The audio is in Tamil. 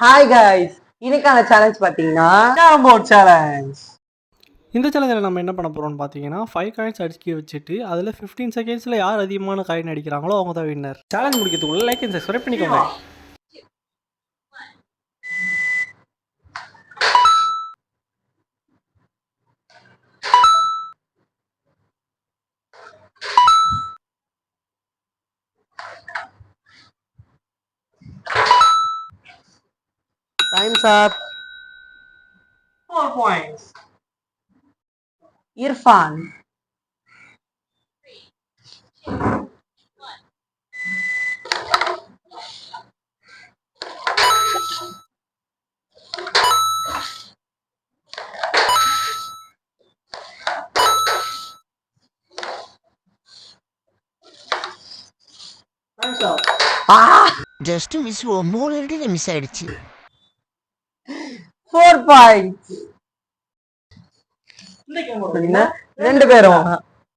ஹாய் கைஸ், இன்னைக்கான சேலஞ்ச் பார்த்தீங்கன்னா கேரம் போர்ட் சேலஞ்ச். இந்த சேலஞ்சில் நம்ம என்ன பண்ண போகிறோம்னு பார்த்தீங்கன்னா 5 காயின்ஸ் அடிக்க வச்சுட்டு அதில் 15 செகண்ட்ஸில் யார் அதிகமான காயின் அடிக்கிறாங்களோ அவங்க தான் வின்னர். சேலஞ்ச் முடிக்கிறதுக்குள்ள லைக் அண்ட் சப்ஸ்கிரைப் பண்ணிக்கோங்க. Times up. 4 points. Irfan. Just miss மூணு இடத்துல மிஸ் ஆயிடுச்சு. 4 points. ரெண்டு பேரும்